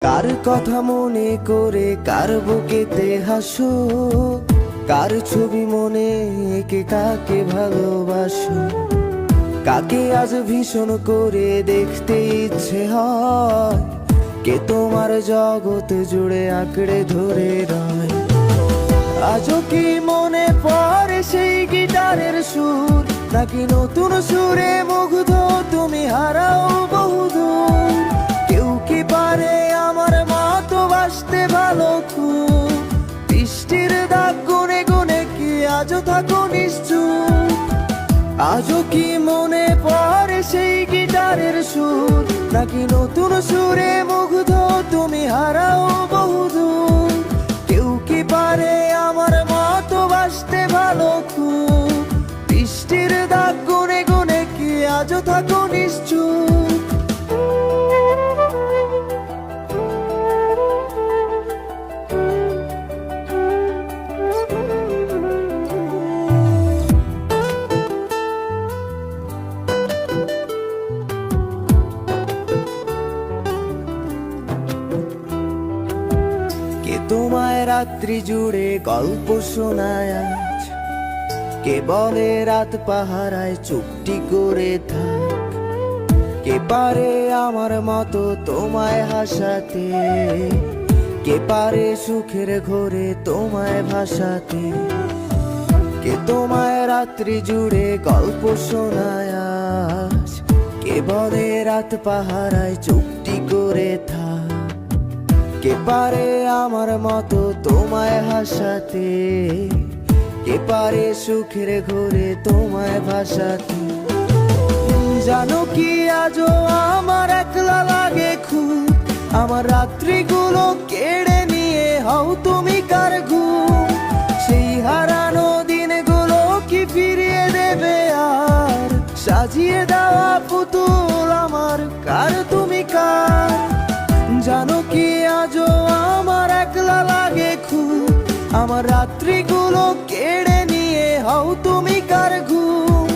কার কথা মনে করে কার বুকেতে হাসো, কার ছবি মনে এঁকে কাকে ভালোবাসো, কাকে আজ ভীষণ করে দেখতে ইচ্ছে হয়, কে তোমার জগৎ জুড়ে আঁকড়ে ধরে রয়। আজও কি মনে পড়ে সেই গিটারের সুর, নাকি নতুন সুরে মুগ্ধ তুমি হারাও বহুদূর? কেউ কি পারে আমার মতো বাসতে ভালো খুব, বৃষ্টির দাগ গুনে গুনে কি আজও থাকো নিশ্চুপ? আজও কি মনে পড়ে সেই গিটারের সুর, নাকি নতুন সুরে মুগ্ধ তুমি হারাও বহুদূর? কেউ কি পারে আমার মতো বাসতে ভালো খুব, বৃষ্টির দাগ গুনে গুনে কি আজও থাকো নিশ্চুপ? তোমায় রাত্রি জুড়ে গল্প শোনায় আজ, কে বলে রাত পাহারায় চুপটি করে থাক, কে পারে আমার মতো তোমায় হাসাতে, কে পারে সুখের ঘোরে তোমায় ভাসাতে? কে তোমায় রাত্রি জুড়ে গল্প শোনায় আজ, কে বলে রাত পাহারায় চুপটি করে থাক, কে পারে আমার মতো তোমায় হাসাতে, কে পারে সুখের ঘোরে তোমায় ভাসাতে? জানো কি আজও আমার একলা লাগে খুব, আমার রাত্রিগুলো কেড়ে নিয়ে হও তুমি কার ঘুম? সেই হারানো দিনগুলো কি ফিরিয়ে দেবে আর, সাজিয়ে দেওয়া পুতুল আমার কার তুমি কার? জানো কি আজও আমার একলা লাগে খুব, আমার রাত্রিগুলো কেড়ে নিয়ে হও তুমি কার ঘুম?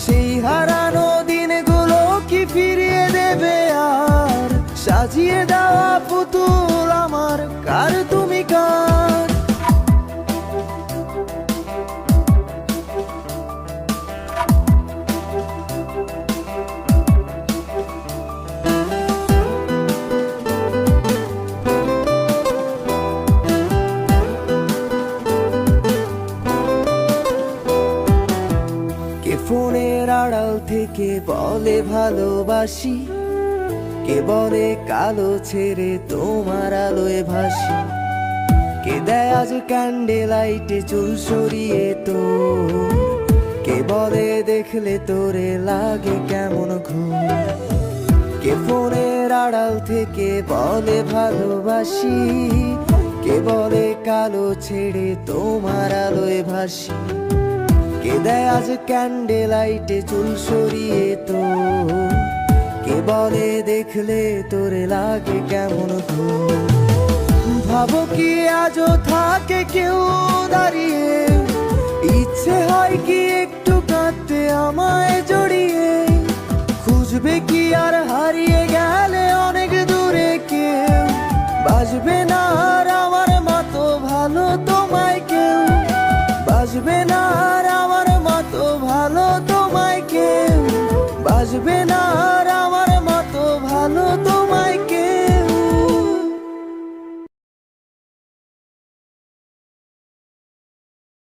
সেই হারানো দিনগুলো কি ফিরিয়ে দেবে আর, সাজিয়ে দেওয়া পুতুল আমার কার তুমি কার? ফোনের আড়াল থেকে বলে ভালোবাসি, কে বলে কালো ছেড়ে তোমার আলোয় ভাসি, কে দেয় আজ ক্যান্ডেল লাইটে চুল সরিয়ে তো, কে বলে দেখলে তোরে লাগে কেমন ঘুম? কে ফোনের আড়াল থেকে বলে ভালোবাসি, কে বলে কালো ছেড়ে তোমার আলোয় ভাসি, কে দেয় আজ ক্যান্ডেল লাইটে চুল সরিয়ে তো, কে বলে দেখলে তোরে লাগে কেমন ঘুম? ভাবো কি আজও থাকে কেউ দাঁড়িয়ে, ইচ্ছে হয় কি একটু কাঁদতে আমায় জড়িয়ে? খুঁজবে কি আর হারিয়ে গেলে অনেক দূরে কেউ, বাজবে